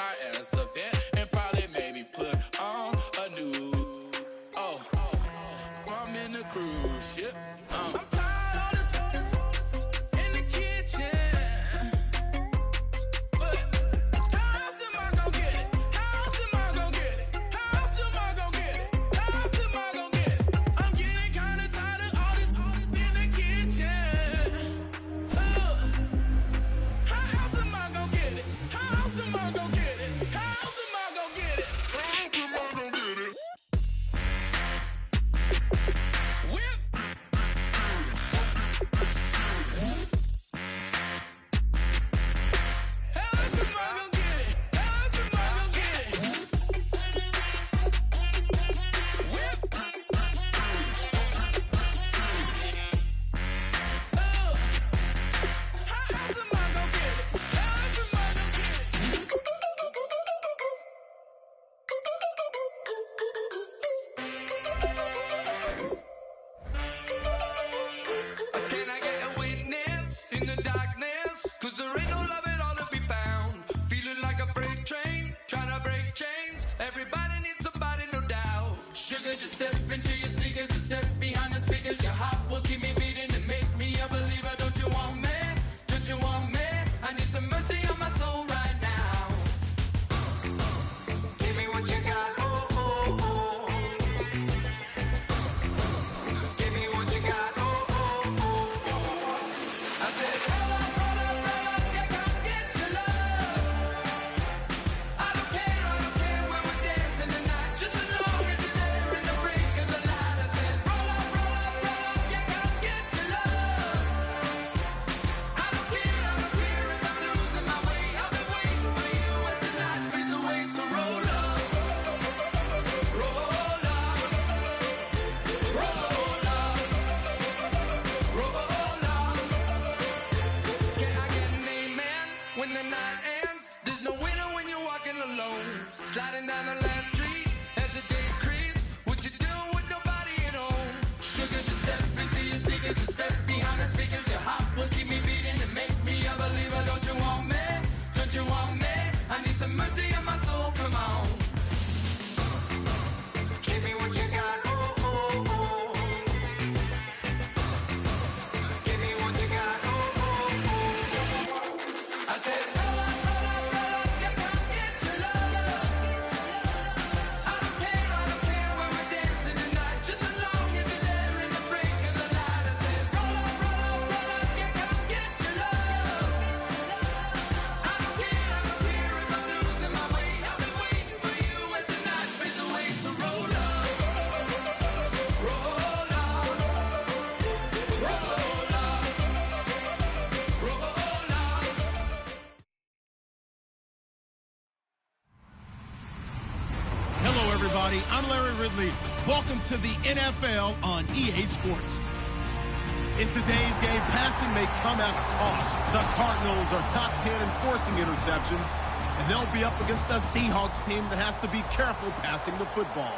car as a vet and probably maybe put on a new. Oh, I'm in the cruise ship. I'm tired of this in the kitchen. But how else am I gonna get it? How else am I gonna get it? How else am I gonna get it? How else am I gonna get it? I'm getting kinda tired of all this in the kitchen. How else am I gonna get it? How else am I gonna get it? How else am I gonna get it? How else am I gonna get it? Whip. How else am I gonna get it? How else am I gonna get it? Whip. How else am I gonna get it? How else am I gonna get it? Can I get a witness in the darkness? 'Cause there ain't no love at all to be found. Feeling like a freight train, trying to break chains. Everybody needs somebody, no doubt. Sugar, just step into your sneakers and step behind the speakers. Your heart will keep me beating and make me a believer. Don't you want me? Don't you want me? I need some mercy on my soul right now. Give me what you got. Oh, oh, oh. Give me what you got. Oh, oh, oh. I said, roll up, yeah, come get your love. I don't care when we're dancing tonight. Just as long as you're there in the break of the light. I said, roll up, yeah, come get your love. I don't care if I'm losing my way. I'll be waiting for you as the night fades away. So roll up, roll up, roll up, roll up. Can I get an amen when the night ends? There's no winner when you're walking alone. Sliding down the last street as the day creeps. What you doing with nobody at home? Sugar, just step into your sneakers and step behind the speakers. Your heart will keep me beating and make me a believer. Don't you want me? Don't you want me? I need some mercy on my soul. Come on. Give me what you got. Oh, oh, oh. Give me what you got. Oh, oh, oh. I said, roll up, yeah, come get your love. I don't care when we're dancing tonight. Just as long as you're there in the break of the light. I said, roll up, yeah, come get your love. I don't care if I'm losing my way. I'll be waiting for you as the night fades away. So roll up, roll up, roll up, roll up. Hello, everybody. I'm Larry Ridley. Welcome to the NFL on EA Sports. In today's game, passing may come at a cost. The Cardinals are top 10 in forcing interceptions, and they'll be up against a Seahawks team that has to be careful passing the football.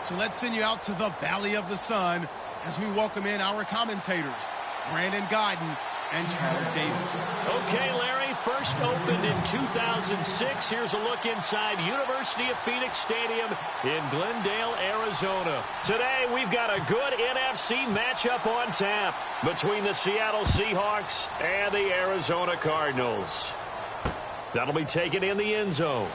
So let's send you out to the Valley of the Sun as we welcome in our commentators, Brandon Guyton and Charles Davis. Okay, Larry, first opened in 2006. Here's a look inside University of Phoenix Stadium in Glendale, Arizona. Today, we've got a good NFC matchup on tap between the Seattle Seahawks and the Arizona Cardinals. That'll be taken in the end zone.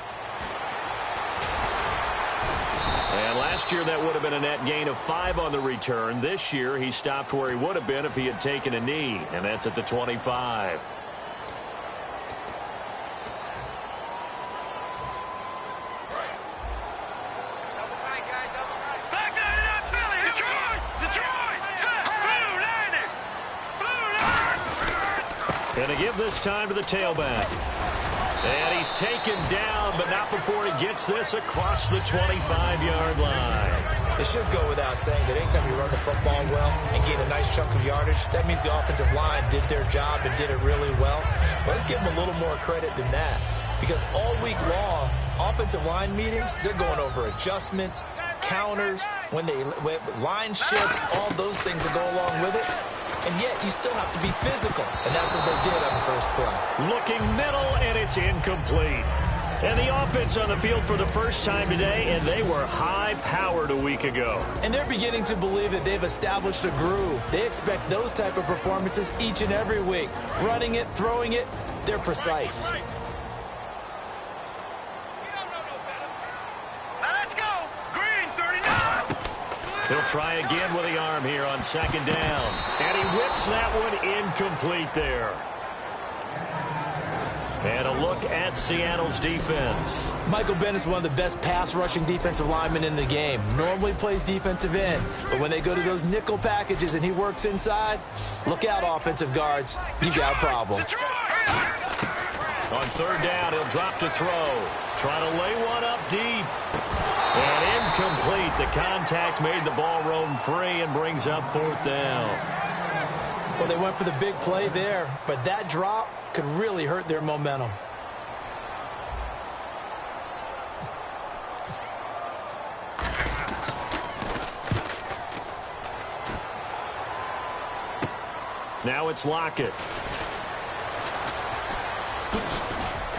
And last year, that would have been a net gain of 5 on the return. This year, he stopped where he would have been if he had taken a knee, and that's at the 25. And to give this time to the tailback. And he's taken down, but not before he gets this across the 25-yard line. It should go without saying that anytime you run the football well and get a nice chunk of yardage, that means the offensive line did their job and did it really well. But let's give them a little more credit than that, because all week long, offensive line meetings, they're going over adjustments, counters, when line shifts, all those things that go along with it. and yet you still have to be physical, and that's what they did on the first play. Looking middle, and it's incomplete. And the offense on the field for the first time today, and they were high-powered a week ago. And they're beginning to believe that they've established a groove. They expect those type of performances each and every week. Running it, throwing it, they're precise. He'll try again with the arm here on second down. And he whips that one incomplete there. And a look at Seattle's defense. Michael Bennett's one of the best pass-rushing defensive linemen in the game. Normally plays defensive end, but when they go to those nickel packages and he works inside, look out, offensive guards. You got a problem. On third down, he'll drop to throw. Trying to lay one up deep. And incomplete. The contact made the ball roam free and brings up fourth down. Well, they went for the big play there, but that drop could really hurt their momentum. Now it's Lockett.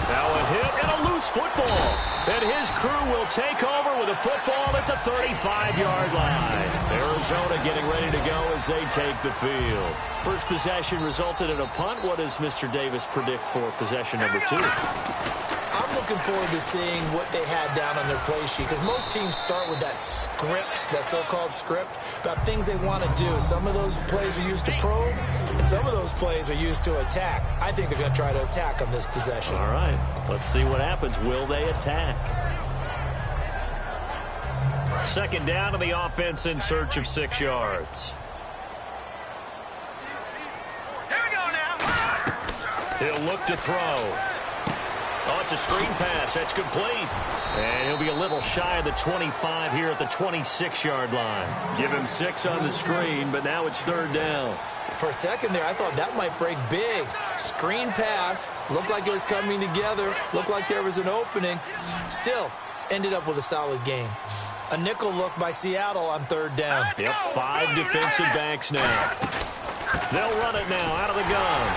Now a hit and a loose football. And his crew will take over with a football at the 35-yard line. Arizona getting ready to go as they take the field. First possession resulted in a punt. What does Mr. Davis predict for possession number 2? I'm looking forward to seeing what they had down on their play sheet, because most teams start with that script, that so-called script, about things they want to do. Some of those plays are used to probe, and some of those plays are used to attack. I think they're going to try to attack on this possession. All right, let's see what happens. Will they attack? Second down to the offense in search of 6 yards. Here we go now. He'll look to throw. Oh, it's a screen pass. That's complete. And he'll be a little shy of the 25 here at the 26-yard line. Give him 6 on the screen, but now it's third down. For a second there, I thought that might break big. Screen pass. Looked like it was coming together. Looked like there was an opening. Still, ended up with a solid game. A nickel look by Seattle on third down. Yep, 5 defensive backs now. They'll run it now out of the gun.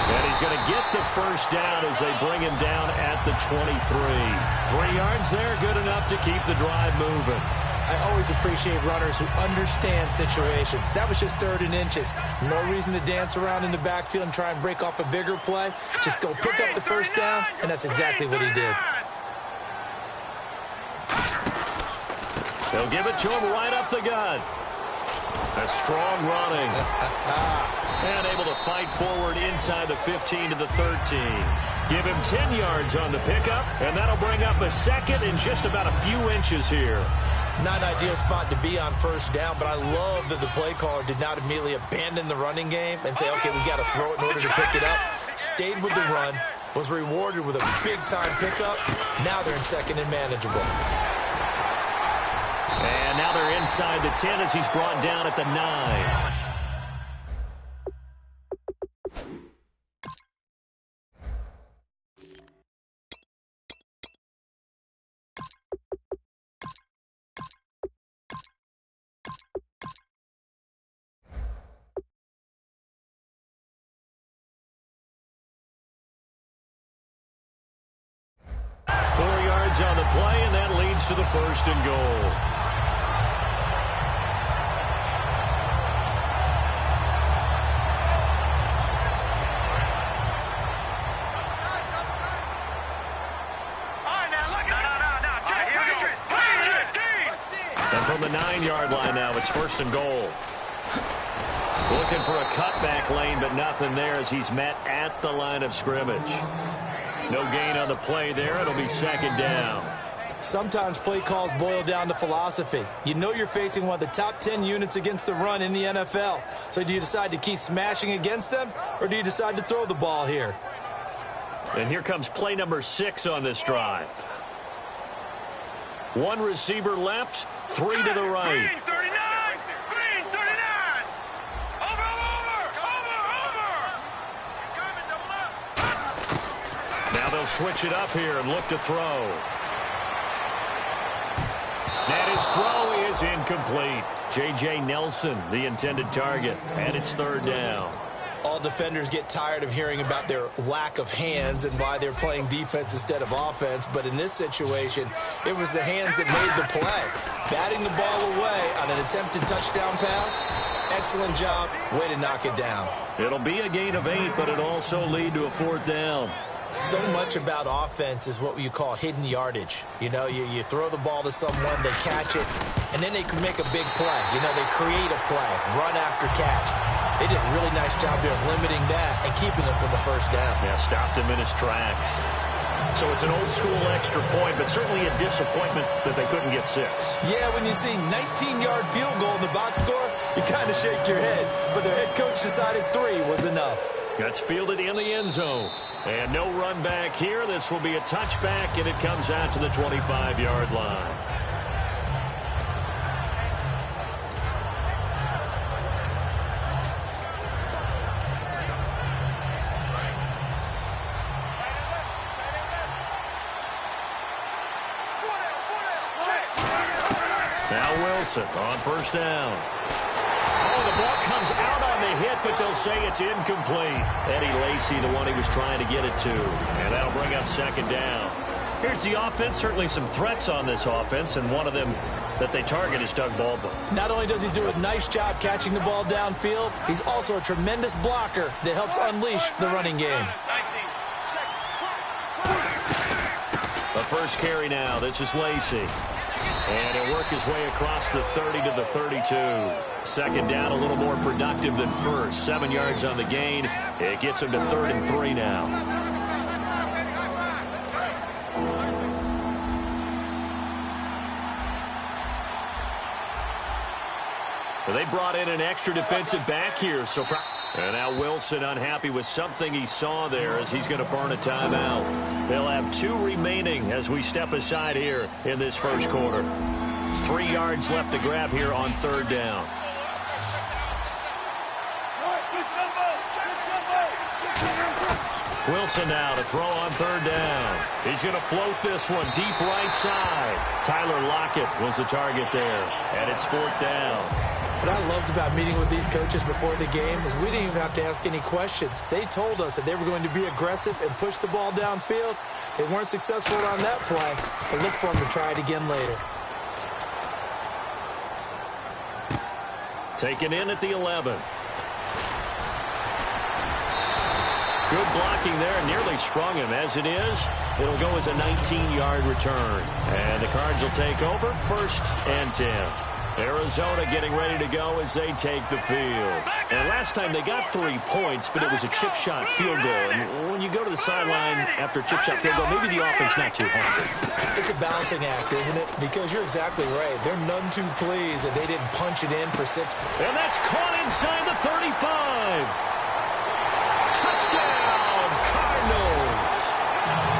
And he's going to get the first down as they bring him down at the 23. 3 yards there, good enough to keep the drive moving. I always appreciate runners who understand situations. That was just 3rd and inches. No reason to dance around in the backfield and try and break off a bigger play. Just go pick up the first down, and that's exactly what he did. They'll give it to him right up the gut. A strong running. And able to fight forward inside the 15 to the 13. Give him 10 yards on the pickup, and that'll bring up a second in just about a few inches here. Not an ideal spot to be on first down, but I love that the play caller did not immediately abandon the running game and say, okay, we got to throw it in order to pick it up. Stayed with the run, was rewarded with a big-time pickup. Now they're in second and manageable. And now they're inside the 10 as he's brought down at the 9. On the play, and that leads to the first and goal. And from the 9-yard line now, it's first and goal. Looking for a cutback lane, but nothing there as he's met at the line of scrimmage. No gain on the play there. It'll be second down. Sometimes play calls boil down to philosophy. You know you're facing one of the top 10 units against the run in the NFL. So do you decide to keep smashing against them, or do you decide to throw the ball here? And here comes play number 6 on this drive. 1 receiver left, 3 to the right. Green 39! Green 39! Over! Now they'll switch it up here and look to throw. And his throw is incomplete. J.J. Nelson, the intended target, and it's third down. All defenders get tired of hearing about their lack of hands and why they're playing defense instead of offense. But in this situation, it was the hands that made the play. Batting the ball away on an attempted touchdown pass. Excellent job. Way to knock it down. It'll be a gain of 8, but it'll also lead to a fourth down. So much about offense is what you call hidden yardage. You know, you throw the ball to someone, they catch it, and then they can make a big play. You know, they create a play, run after catch. They did a really nice job there of limiting that and keeping them from the first down. Yeah, stopped him in his tracks. So it's an old-school extra point, but certainly a disappointment that they couldn't get 6. Yeah, when you see 19-yard field goal in the box score, you kind of shake your head. But their head coach decided 3 was enough. That's fielded in the end zone. And no run back here. This will be a touchback, and it comes out to the 25-yard line. Now Wilson on first down. Oh, the ball comes out on the hit, but they'll say it's incomplete. Eddie Lacy, the one he was trying to get it to. And that'll bring up second down. Here's the offense. Certainly some threats on this offense, and one of them that they target is Doug Baldwin. Not only does he do a nice job catching the ball downfield, he's also a tremendous blocker that helps unleash the running game. The first carry now. This is Lacy. And he'll work his way across the 30 to the 32. Second down, a little more productive than first. 7 yards on the gain. It gets him to 3rd and 3 now. Well, they brought in an extra defensive back here. And now Wilson unhappy with something he saw there as he's going to burn a timeout. They'll have 2 remaining as we step aside here in this first quarter. 3 yards left to grab here on 3rd down. Wilson now to throw on 3rd down. He's going to float this one deep right side. Tyler Lockett was the target there, and it's 4th down. What I loved about meeting with these coaches before the game is we didn't even have to ask any questions. They told us that they were going to be aggressive and push the ball downfield. They weren't successful on that play, but look for them to try it again later. Taken in at the 11. Good blocking there, nearly sprung him. As it is, it'll go as a 19-yard return. And the Cards will take over 1st and 10. Arizona getting ready to go as they take the field. And last time they got 3 points, but it was a chip shot field goal. And when you go to the sideline after a chip shot field goal, maybe the offense not too happy. It's a balancing act, isn't it? Because you're exactly right. They're none too pleased that they didn't punch it in for 6. And that's caught inside the 35. Touchdown, Cardinals.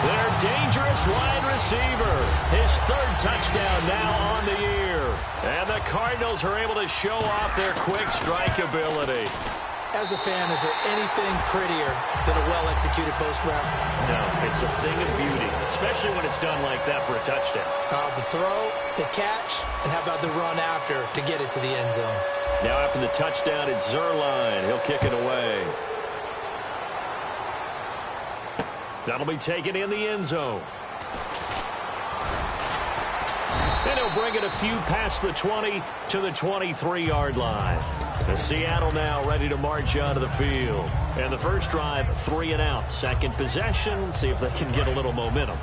Their dangerous wide receiver. His 3rd touchdown now on the year. And the Cardinals are able to show off their quick strike ability. As a fan, is there anything prettier than a well-executed post route? No, it's a thing of beauty, especially when it's done like that for a touchdown. The throw, the catch, and how about the run after to get it to the end zone? Now after the touchdown, it's Zerline. He'll kick it away. That'll be taken in the end zone. And he'll bring it a few past the 20 to the 23-yard line. The Seattle now ready to march out of the field. And the first drive, 3 and out. Second possession, see if they can get a little momentum.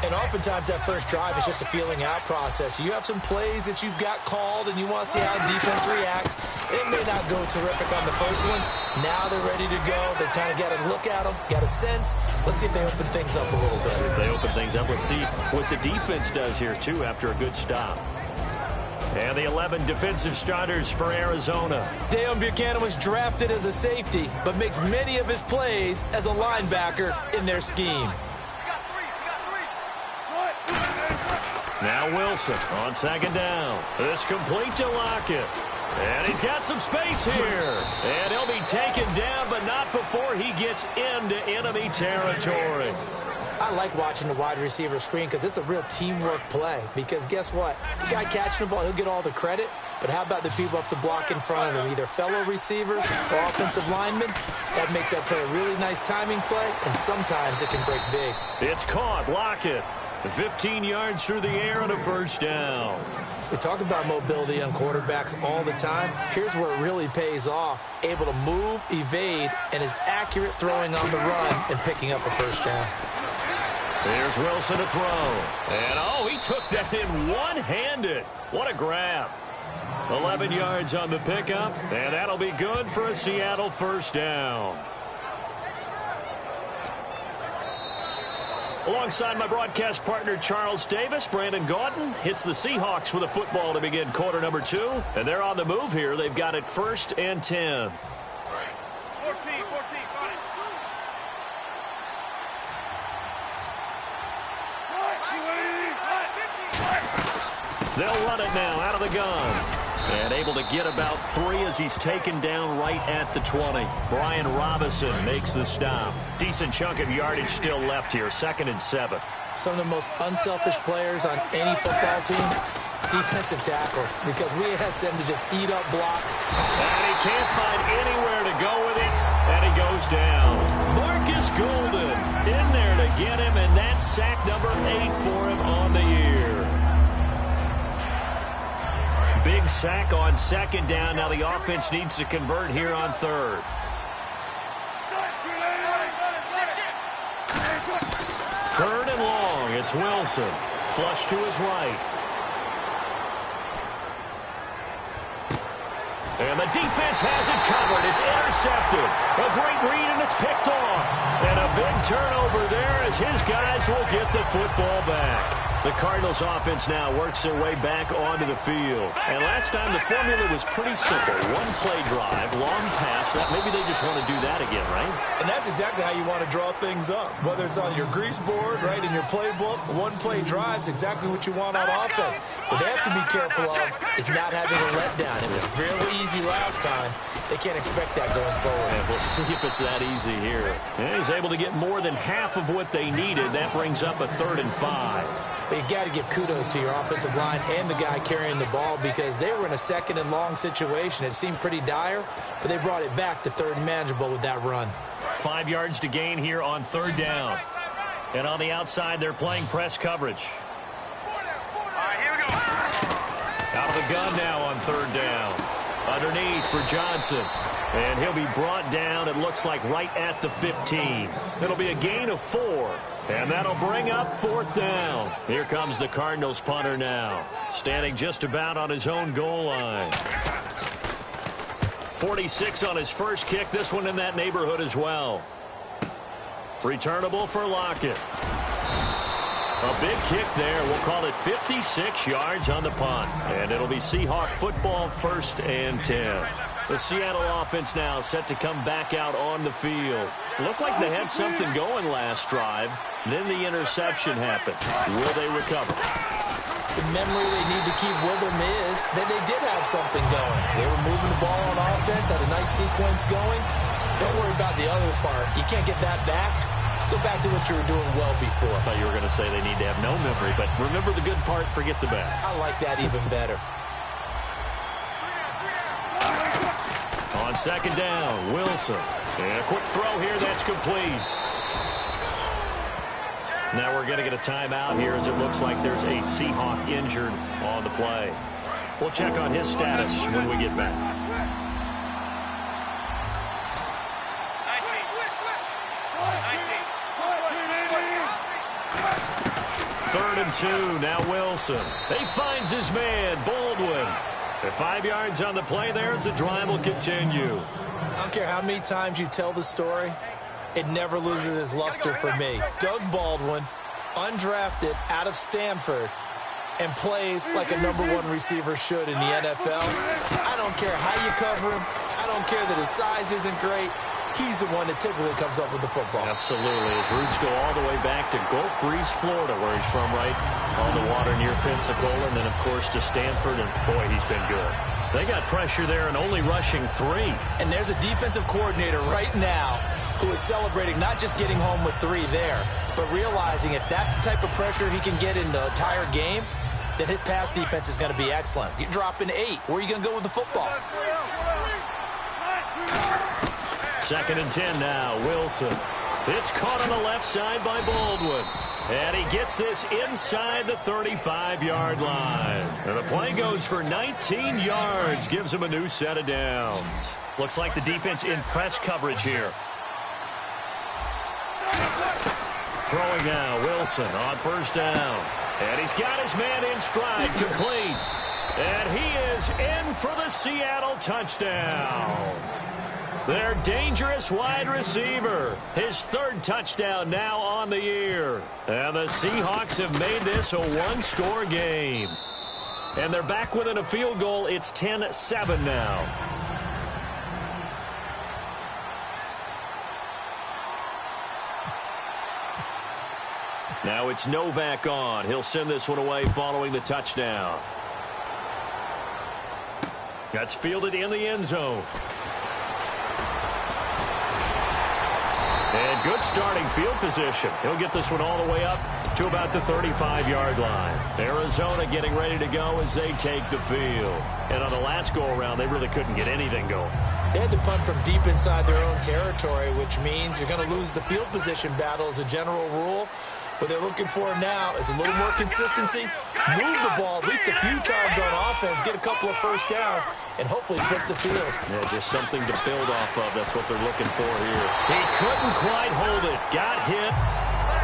And oftentimes that first drive is just a feeling out process. You have some plays that you've got called and you want to see how defense reacts. It may not go terrific on the first one. Now they're ready to go. They've kind of got a look at them, got a sense. Let's see if they open things up a little bit. See if they open things up. Let's see what the defense does here, too, after a good stop. And the 11 defensive starters for Arizona. Deion Buchanan was drafted as a safety, but makes many of his plays as a linebacker in their scheme. Now Wilson on 2nd down. This complete to Lockett. And he's got some space here. And he'll be taken down, but not before he gets into enemy territory. I like watching the wide receiver screen because it's a real teamwork play. Because guess what? The guy catching the ball, he'll get all the credit. But how about the people up to block in front of him, either fellow receivers or offensive linemen? That makes that play a really nice timing play, and sometimes it can break big. It's caught. Lockett. 15 yards through the air and a first down. We talk about mobility on quarterbacks all the time. Here's where it really pays off. Able to move, evade, and is accurate throwing on the run and picking up a first down. Here's Wilson to throw. And, oh, he took that in one-handed. What a grab. 11 yards on the pickup, and that'll be good for a Seattle first down. Alongside my broadcast partner, Charles Davis, Brandon Gaudin hits the Seahawks with a football to begin quarter number 2. And they're on the move here. They've got it 1st and 10. 14, got it. They'll run it now out of the gun. And able to get about 3 as he's taken down right at the 20. Brian Robinson makes the stop. Decent chunk of yardage still left here. 2nd and 7. Some of the most unselfish players on any football team, defensive tackles, because we ask them to just eat up blocks. And he can't find anywhere to go with it, and he goes down. Marcus Golden in there to get him, and that's sack number 8 for him on the year. Big sack on 2nd down. Now the offense needs to convert here on 3rd. 3rd and long. It's Wilson. Flush to his right. And the defense has it covered. It's intercepted. A great read, and it's picked off. And a big turnover there as his guys will get the football back. The Cardinals offense now works their way back onto the field. And last time the formula was pretty simple. One play drive, long pass. That maybe they just want to do that again, right? And that's exactly how you want to draw things up. Whether it's on your grease board, right, in your playbook, one play drive's exactly what you want on offense. What they have to be careful of is not having a letdown. It was really easy last time. They can't expect that going forward. And we'll see if it's that easy here. And he's able to get more than half of what they needed. That brings up a 3rd and 5. But you got to give kudos to your offensive line and the guy carrying the ball because they were in a 2nd and long situation. It seemed pretty dire, but they brought it back to 3rd and manageable with that run. 5 yards to gain here on 3rd down. And on the outside, they're playing press coverage. All right, here we go. Out of the gun now on 3rd down. Underneath for Johnson. And he'll be brought down, it looks like, right at the 15. It'll be a gain of 4. And that'll bring up 4th down. Here comes the Cardinals punter now. Standing just about on his own goal line. 46 on his first kick. This one in that neighborhood as well. Returnable for Lockett. A big kick there. We'll call it 56 yards on the punt. And it'll be Seahawk football 1st and 10. The Seattle offense now set to come back out on the field. Looked like they had something going last drive. Then the interception happened. Will they recover? The memory they need to keep with them is that they did have something going. They were moving the ball on offense, had a nice sequence going. Don't worry about the other part. You can't get that back. Let's go back to what you were doing well before. I thought you were going to say they need to have no memory, but remember the good part, forget the bad. I like that even better. On 2nd down, Wilson. And a quick throw here, that's complete. Now we're going to get a timeout here as it looks like there's a Seahawk injured on the play. We'll check on his status when we get back. Third and 2, now Wilson. He finds his man, Baldwin. At 5 yards on the play there, as the drive will continue. I don't care how many times you tell the story, it never loses its luster for me. Doug Baldwin, undrafted out of Stanford, and plays like a #1 receiver should in the NFL. I don't care how you cover him. I don't care that his size isn't great. He's the one that typically comes up with the football. Absolutely. His roots go all the way back to Gulf Breeze, Florida, where he's from, right? On the water near Pensacola, and then, of course, to Stanford, and boy, he's been good. They got pressure there and only rushing 3. And there's a defensive coordinator right now who is celebrating not just getting home with 3 there, but realizing if that's the type of pressure he can get in the entire game, then his pass defense is going to be excellent. You're dropping 8. Where are you going to go with the football? 2nd and 10 now. Wilson. It's caught on the left side by Baldwin. And he gets this inside the 35-yard line. And the play goes for 19 yards. Gives him a new set of downs. Looks like the defense in press coverage here. Throwing now, Wilson on 1st down. And he's got his man in stride, complete. And he is in for the Seattle touchdown. Their dangerous wide receiver. His 3rd touchdown now on the year. And the Seahawks have made this a 1-score game. And they're back within a field goal. It's 10-7 now. Now it's Novak on. He'll send this one away following the touchdown. That's fielded in the end zone. And good starting field position. He'll get this one all the way up to about the 35-yard line. Arizona getting ready to go as they take the field. And on the last go-around, they really couldn't get anything going. They had to punt from deep inside their own territory, which means you're going to lose the field position battle as a general rule. What they're looking for now is a little more consistency, move the ball at least a few times on offense, get a couple of 1st downs, and hopefully flip the field. Yeah, just something to build off of. That's what they're looking for here. He couldn't quite hold it. Got hit.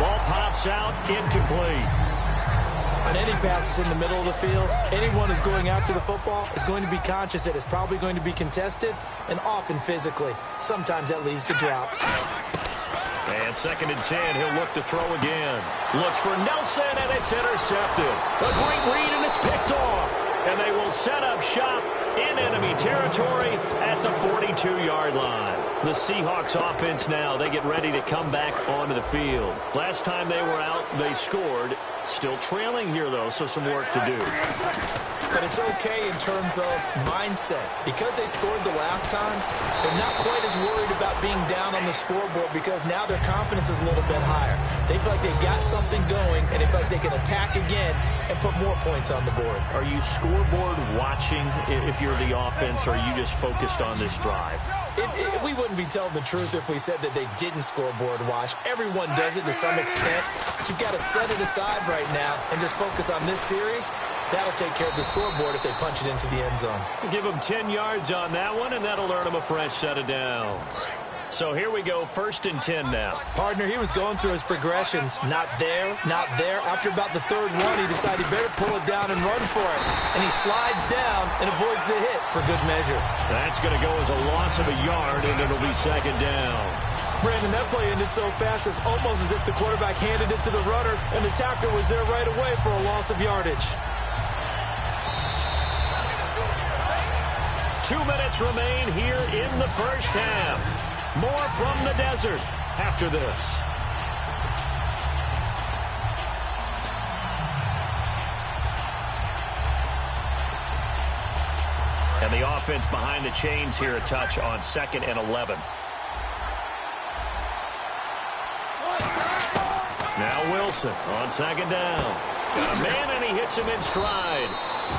Ball pops out. Incomplete. On any passes in the middle of the field, anyone who's going after the football is going to be conscious that it's probably going to be contested, and often physically. Sometimes that leads to drops. And 2nd and 10, he'll look to throw again. Looks for Nelson, and it's intercepted. A great read, and it's picked off. And they will set up shop in enemy territory at the 42-yard line. The Seahawks offense now, they get ready to come back onto the field. Last time they were out, they scored. Still trailing here, though, so some work to do. But it's okay in terms of mindset. Because they scored the last time, they're not quite as worried about being down on the scoreboard because now their confidence is a little bit higher. They feel like they got something going, and they feel like they can attack again and put more points on the board. Are you scoreboard watching if you're the offense, or are you just focused on this drive? We wouldn't be telling the truth if we said that they didn't scoreboard watch. Everyone does it to some extent. But you've got to set it aside right now and just focus on this series. That'll take care of the scoreboard if they punch it into the end zone. Give them 10 yards on that one, and that'll earn them a fresh set of downs. So here we go, 1st and 10 now. Partner, he was going through his progressions. Not there, not there. After about the 3rd one, he decided he better pull it down and run for it. And he slides down and avoids the hit for good measure. That's going to go as a loss of a yard, and it'll be 2nd down. Brandon, that play ended so fast, it's almost as if the quarterback handed it to the runner, and the tackler was there right away for a loss of yardage. 2 minutes remain here in the 1st half. More from the desert after this. And the offense behind the chains here a touch on 2nd and 11. Now Wilson on 2nd down. Got a man, and he hits him in stride.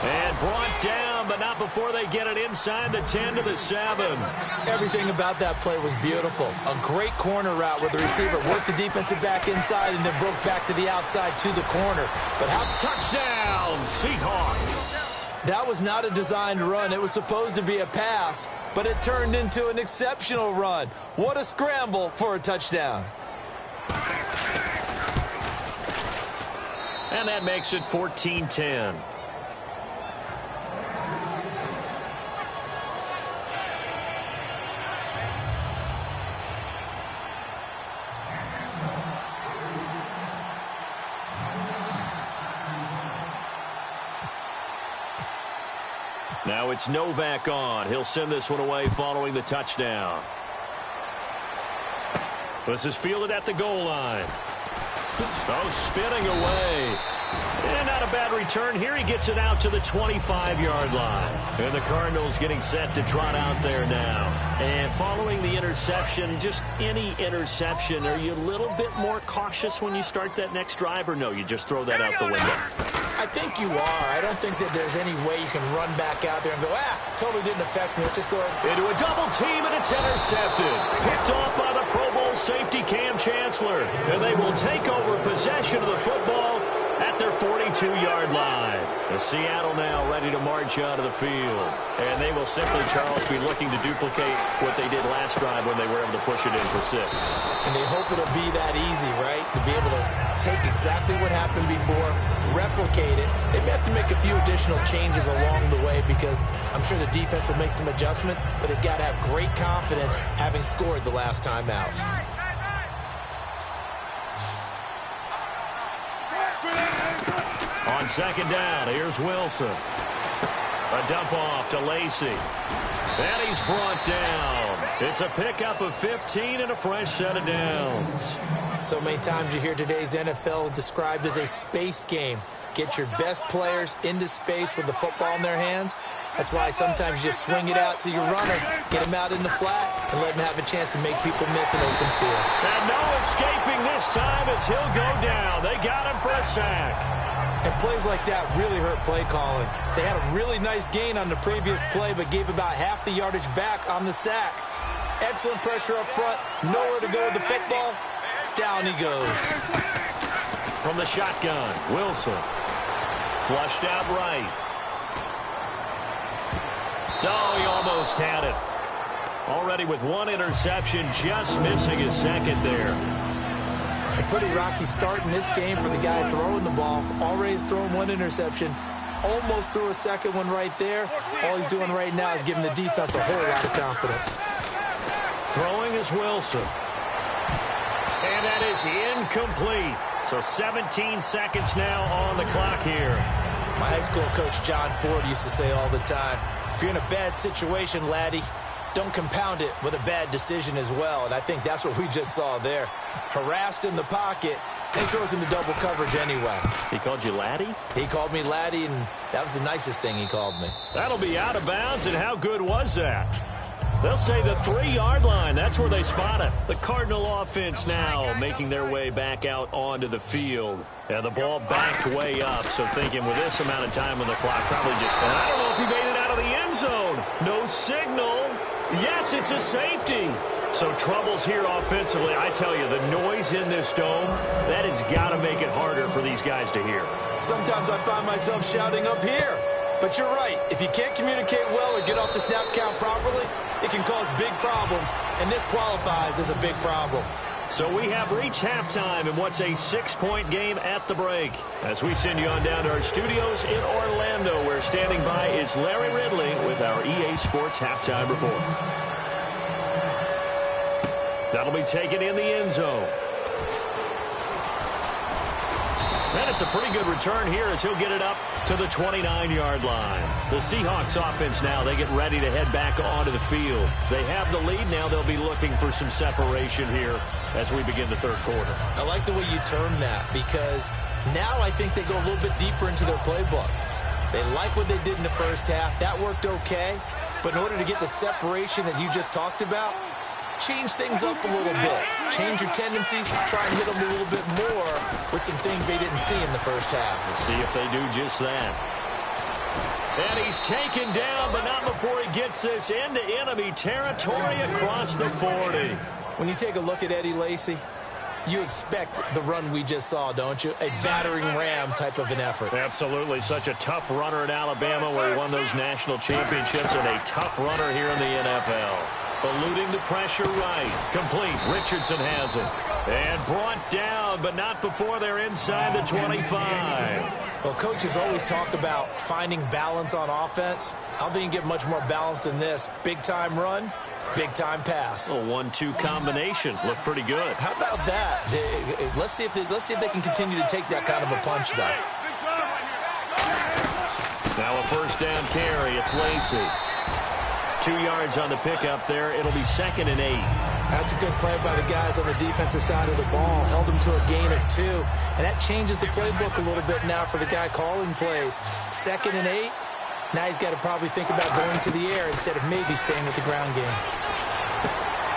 And brought down, but not before they get it inside the 10 to the 7. Everything about that play was beautiful. A great corner route where the receiver worked the defensive back inside and then broke back to the outside to the corner. But how touchdown, Seahawks. That was not a designed run. It was supposed to be a pass, but it turned into an exceptional run. What a scramble for a touchdown. And that makes it 14-10. Now it's Novak on. He'll send this one away following the touchdown. This is fielded at the goal line. Oh, spinning away. And not a bad return here. He gets it out to the 25-yard line. And the Cardinals getting set to trot out there now. And following the interception, just any interception, are you a little bit more cautious when you start that next drive, or no, you just throw that out the window? I think you are. I don't think that there's any way you can run back out there and go, totally didn't affect me. Let's just go into a double team, and it's intercepted. Picked off by the Pro Bowl safety Cam Chancellor. And they will take over possession of the football at their 42-yard line. The Seattle now ready to march out of the field. And they will simply, Charles, be looking to duplicate what they did last drive when they were able to push it in for 6. And they hope it'll be that easy, right? To be able to take exactly what happened before, replicate it. They may have to make a few additional changes along the way because I'm sure the defense will make some adjustments, but they've got to have great confidence having scored the last time out. On second down, here's Wilson. A dump off to Lacey. And he's brought down. It's a pickup of 15 and a fresh set of downs. So many times you hear today's NFL described as a space game. Get your best players into space with the football in their hands. That's why sometimes you just swing it out to your runner, get him out in the flat, and let him have a chance to make people miss an open field. And no escaping this time as he'll go down. They got him for a sack. And plays like that really hurt play calling. They had a really nice gain on the previous play, but gave about half the yardage back on the sack. Excellent pressure up front, nowhere to go with the football. Down he goes. From the shotgun, Wilson. Flushed out right. No, he almost had it. Already with one interception, just missing his second there. A pretty rocky start in this game for the guy throwing the ball. Already has thrown one interception. Almost threw a second one right there. All he's doing right now is giving the defense a whole lot of confidence. Throwing is Wilson. And that is incomplete. So 17 seconds now on the clock here. My high school coach, John Ford, used to say all the time, if you're in a bad situation, laddie, don't compound it with a bad decision as well. And I think that's what we just saw there. Harassed in the pocket, and he throws into double coverage anyway. He called you laddie? He called me laddie, and that was the nicest thing he called me. That'll be out of bounds, and how good was that? They'll say the 3-yard line. That's where they spot it. The Cardinal offense now making their way back out onto the field. And the ball backed way up, so thinking with this amount of time on the clock, probably just... And I don't know if he made it out of the end zone. No signal. Yes, it's a safety. So troubles here offensively. I tell you, the noise in this dome, that has got to make it harder for these guys to hear. Sometimes I find myself shouting up here. But you're right. If you can't communicate well or get off the snap count properly, it can cause big problems, and this qualifies as a big problem. So we have reached halftime in what's a 6-point game at the break. As we send you on down to our studios in Orlando, where standing by is Larry Ridley with our EA Sports Halftime Report. That'll be taken in the end zone. And it's a pretty good return here as he'll get it up to the 29-yard line. The Seahawks offense now, they get ready to head back onto the field. They have the lead now. They'll be looking for some separation here as we begin the third quarter. I like the way you term that because now I think they go a little bit deeper into their playbook. They like what they did in the first half. That worked okay. But in order to get the separation that you just talked about, change things up a little bit. Change your tendencies, try and hit them a little bit more with some things they didn't see in the first half. We'll see if they do just that. And he's taken down, but not before he gets this into enemy territory across the 40. When you take a look at Eddie Lacy, you expect the run we just saw, don't you? A battering ram type of an effort. Absolutely. Such a tough runner in Alabama where he won those national championships, and a tough runner here in the NFL. Eluding the pressure right. Complete. Richardson has it. And brought down, but not before they're inside the 25. Well, coaches always talk about finding balance on offense. I don't think you can get much more balance than this. Big-time run, big-time pass. A 1-2 combination. Looked pretty good. How about that? Let's see if they can continue to take that kind of a punch, though. Now a first down carry. It's Lacey. 2 yards on the pickup there. It'll be 2nd and 8. That's a good play by the guys on the defensive side of the ball. Held them to a gain of 2. And that changes the playbook a little bit now for the guy calling plays. 2nd and 8. Now he's got to probably think about going to the air instead of maybe staying with the ground game.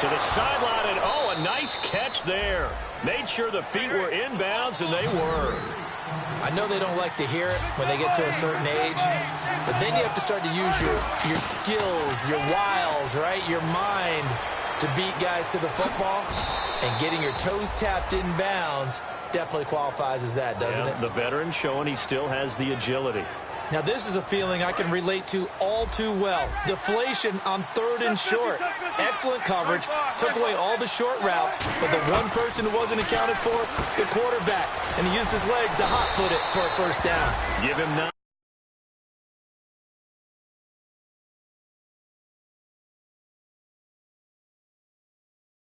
To the sideline, and oh, a nice catch there. Made sure the feet were inbounds, and they were. I know they don't like to hear it when they get to a certain age, but then you have to start to use your skills, your wiles, right, your mind to beat guys to the football, and getting your toes tapped in bounds definitely qualifies as that, doesn't it? The veteran showing he still has the agility. Now, this is a feeling I can relate to all too well. Deflation on 3rd and short. Excellent coverage. Took away all the short routes, but the one person who wasn't accounted for, the quarterback. And he used his legs to hot foot it for a first down. Give him 9.